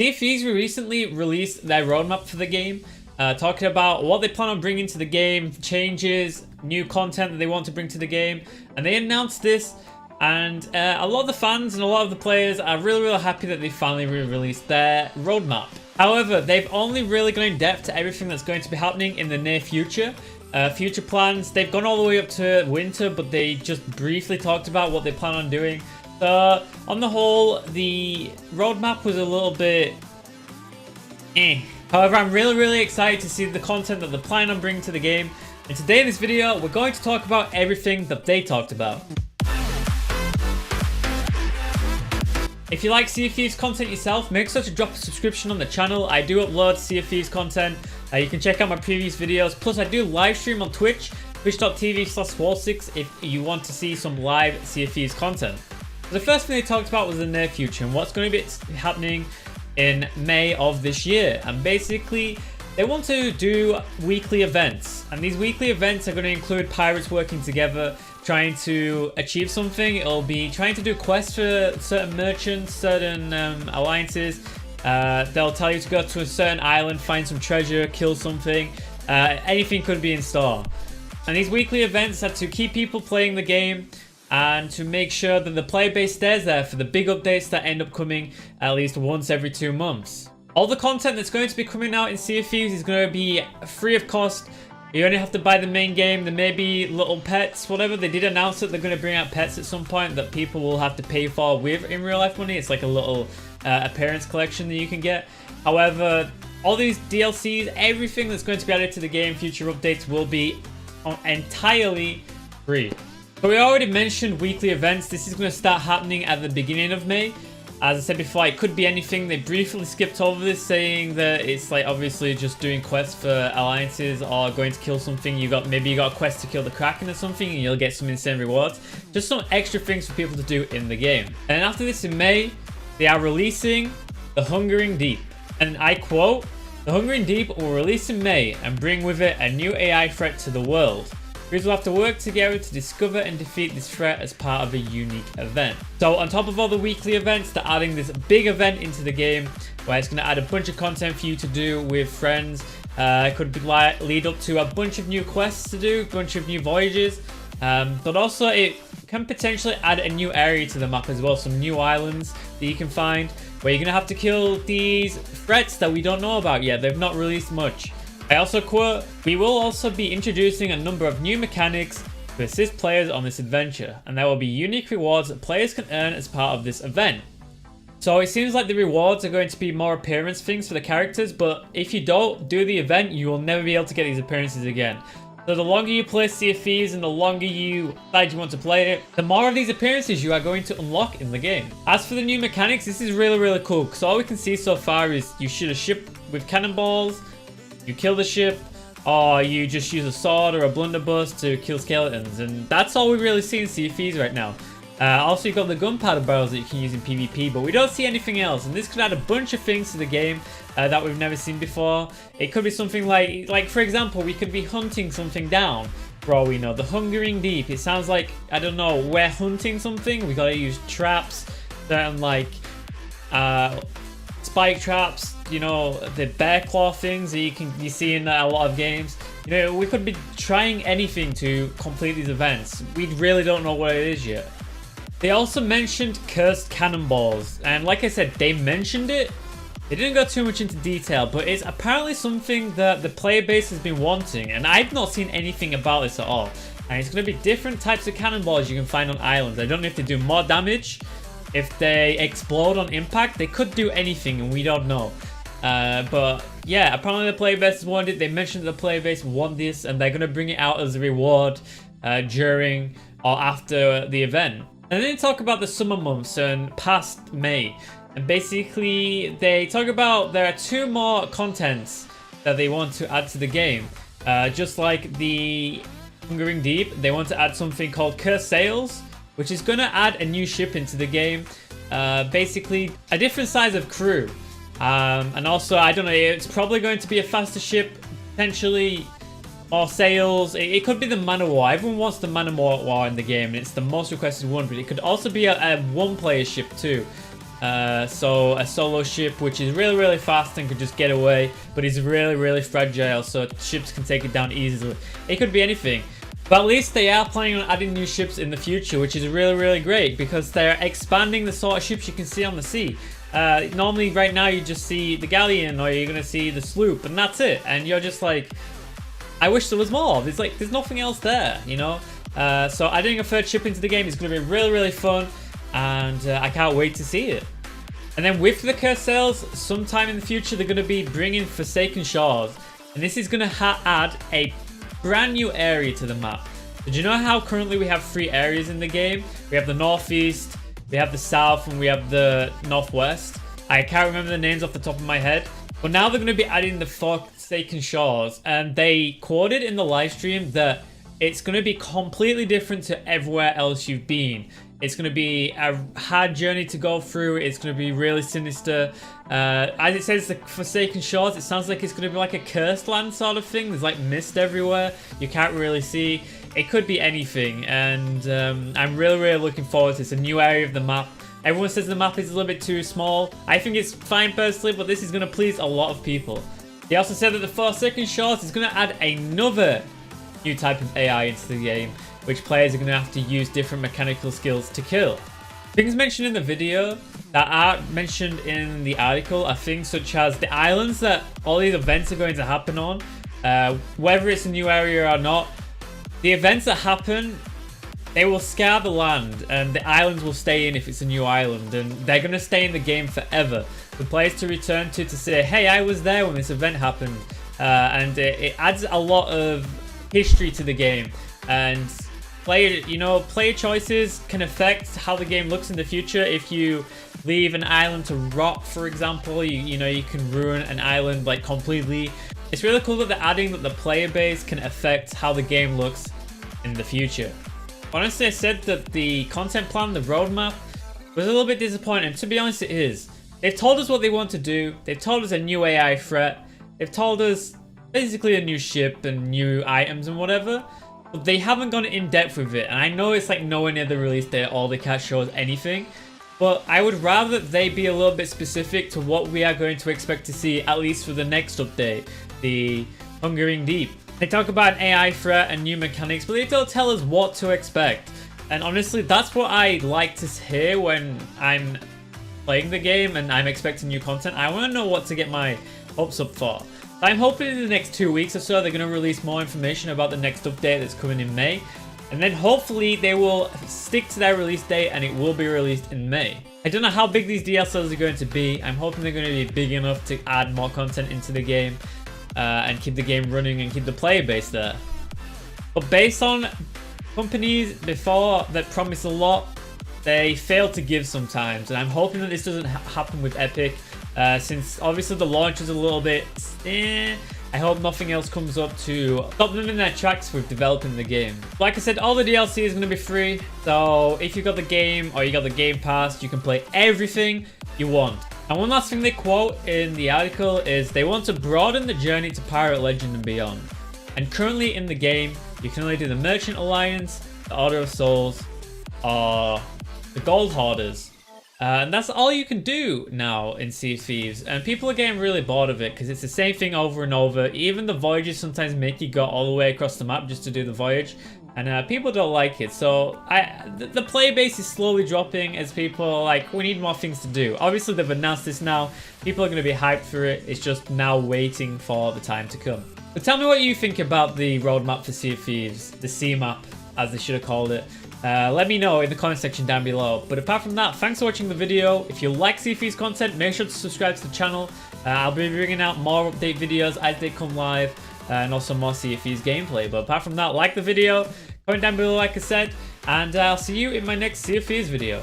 Thieves recently released their roadmap for the game, talking about what they plan on bringing to the game, changes, new content that they want to bring to the game, and they announced this, and a lot of the fans and a lot of the players are really happy that they finally released their roadmap. However, they've only really gone in depth to everything that's going to be happening in the near future. Future plans, they've gone all the way up to winter, but they just briefly talked about what they plan on doing. So, on the whole, the roadmap was a little bit However, I'm really excited to see the content that they're planning on bringing to the game. And today in this video, we're going to talk about everything that they talked about. If you like Sea of Thieves content yourself, make sure to drop a subscription on the channel. I do upload Sea of Thieves content. You can check out my previous videos. Plus, I do live stream on Twitch, twitch.tv/Swall6 if you want to see some live Sea of Thieves content. The first thing they talked about was the near future and what's going to be happening in May of this year. And basically, they want to do weekly events. And these weekly events are going to include pirates working together, trying to achieve something. It'll be trying to do quests for certain merchants, certain alliances. They'll tell you to go to a certain island, find some treasure, kill something. Anything could be in store. And these weekly events are to keep people playing the game and to make sure that the player base stays there for the big updates that end up coming at least once every 2 months. All the content that's going to be coming out in Sea of Thieves is going to be free of cost. You only have to buy the main game. There may be little pets, whatever. They did announce that they're going to bring out pets at some point that people will have to pay for with in real life money. It's like a little appearance collection that you can get. However, all these DLCs, everything that's going to be added to the game, future updates will be entirely free. So we already mentioned weekly events. This is going to start happening at the beginning of May. As I said before, it could be anything. They briefly skipped over this, saying that it's like obviously just doing quests for alliances or going to kill something. Maybe you got a quest to kill the Kraken or something and you'll get some insane rewards. Just some extra things for people to do in the game. And after this in May, they are releasing The Hungering Deep. And I quote, "The Hungering Deep will release in May and bring with it a new AI threat to the world. Players will have to work together to discover and defeat this threat as part of a unique event." So on top of all the weekly events, they're adding this big event into the game where it's going to add a bunch of content for you to do with friends. It could be lead up to a bunch of new quests to do, a bunch of new voyages. But also it can potentially add a new area to the map as well. Some new islands that you can find where you're going to have to kill these threats that we don't know about yet. They've not released much. I also quote, "We will also be introducing a number of new mechanics to assist players on this adventure, and there will be unique rewards that players can earn as part of this event." So it seems like the rewards are going to be more appearance things for the characters, but if you don't do the event, you will never be able to get these appearances again. So the longer you play Sea of Thieves and the longer you decide you want to play it, the more of these appearances you are going to unlock in the game. As for the new mechanics, this is really cool, because all we can see so far is you shoot a ship with cannonballs, you kill the ship, or you just use a sword or a blunderbuss to kill skeletons, and that's all we really see in Sea of Thieves right now. Also, you've got the gunpowder barrels that you can use in PvP, but we don't see anything else, and this could add a bunch of things to the game that we've never seen before. It could be something like for example, we could be hunting something down, for all we know. The Hungering Deep, it sounds like, I don't know, we're hunting something, we gotta use traps, certain like spike traps, you know, the bear claw things that you see in a lot of games. You know, we could be trying anything to complete these events. We really don't know what it is yet. They also mentioned cursed cannonballs, and like I said, they mentioned it. They didn't go too much into detail, but it's apparently something that the player base has been wanting, and I've not seen anything about this at all. And it's going to be different types of cannonballs you can find on islands. I don't know if they do more damage, if they explode on impact. They could do anything, and we don't know. But yeah, apparently the player base wanted it. They mentioned the player base want this, and they're going to bring it out as a reward during or after the event. And then they talk about the summer months and past May. And basically, they talk about there are 2 more contents that they want to add to the game. Just like the Hungering Deep, they want to add something called Cursed Sails, which is going to add a new ship into the game. Basically, a different size of crew. And also, I don't know, it's probably going to be a faster ship, potentially more sails. It could be the Man of War. Everyone wants the Man of War in the game, and it's the most requested one, but it could also be a one-player ship too. So a solo ship which is really, really fast and could just get away, but is really, really fragile, so ships can take it down easily. It could be anything. But at least they are planning on adding new ships in the future, which is really, really great because they're expanding the sort of ships you can see on the sea. Normally right now you just see the galleon or you're going to see the sloop and that's it. And you're just like, I wish there was more. There's nothing else there, you know? So adding a third ship into the game is going to be really, really fun. And I can't wait to see it. And then with the curse sales, sometime in the future, they're going to be bringing Forsaken Shores. And this is going to add a brand new area to the map. Did you know how currently we have 3 areas in the game? We have the northeast, we have the south, and we have the northwest. I can't remember the names off the top of my head. But now they're going to be adding the Forsaken Shores. And they quoted in the live stream that it's going to be completely different to everywhere else you've been. It's going to be a hard journey to go through. It's going to be really sinister. As it says, the Forsaken Shores, it sounds like it's going to be like a cursed land sort of thing. There's like mist everywhere. You can't really see. It could be anything. And I'm really, really looking forward to this. A new area of the map. Everyone says the map is a little bit too small. I think it's fine personally, but this is going to please a lot of people. They also said that the Forsaken Shores is going to add another new type of AI into the game, which players are going to have to use different mechanical skills to kill. Things mentioned in the video that aren't mentioned in the article are things such as the islands that all these events are going to happen on. Whether it's a new area or not, the events that happen, they will scar the land and the islands will stay in if it's a new island, and they're going to stay in the game forever. The players to return to say, hey, I was there when this event happened. And it adds a lot of history to the game, and player choices can affect how the game looks in the future. If you leave an island to rot, for example, you can ruin an island like completely. It's really cool that they're adding that the player base can affect how the game looks in the future. Honestly, I said that the content plan, the roadmap, was a little bit disappointing. To be honest, it is. They've told us what they want to do. They've told us a new AI threat. They've told us basically a new ship and new items and whatever, but they haven't gone in depth with it. And I know it's like nowhere near the release date or they can't show us anything, but I would rather that they be a little bit specific to what we are going to expect to see, at least for the next update, the Hungering Deep. They talk about an AI threat and new mechanics, but they don't tell us what to expect. And honestly, that's what I like to hear when I'm playing the game and I'm expecting new content. I want to know what to get my hopes up for. I'm hoping in the next 2 weeks or so they're going to release more information about the next update that's coming in May. And then hopefully they will stick to their release date and it will be released in May. I don't know how big these DLCs are going to be. I'm hoping they're going to be big enough to add more content into the game and keep the game running and keep the player base there. But based on companies before that promise a lot, they fail to give sometimes. And I'm hoping that this doesn't happen with Epic. Since obviously the launch is a little bit I hope nothing else comes up to stop them in their tracks with developing the game. Like I said, all the DLC is going to be free, so if you got the game or you got the Game Pass, you can play everything you want. And one last thing they quote in the article is they want to broaden the journey to Pirate Legend and beyond. And currently in the game, you can only do the Merchant Alliance, the Order of Souls, or the Gold Hoarders. And that's all you can do now in Sea of Thieves. And people are getting really bored of it because it's the same thing over and over. Even the voyages sometimes make you go all the way across the map just to do the voyage. And people don't like it. So the player base is slowly dropping as people are like, we need more things to do. Obviously they've announced this now. People are going to be hyped for it. It's just now waiting for the time to come. But tell me what you think about the roadmap for Sea of Thieves. The sea map, as they should have called it. Let me know in the comment section down below. But apart from that, thanks for watching the video. If you like Sea of Thieves content, make sure to subscribe to the channel. I'll be bringing out more update videos as they come live, and also more Sea of Thieves gameplay. But apart from that, like the video, comment down below like I said, and I'll see you in my next Sea of Thieves video.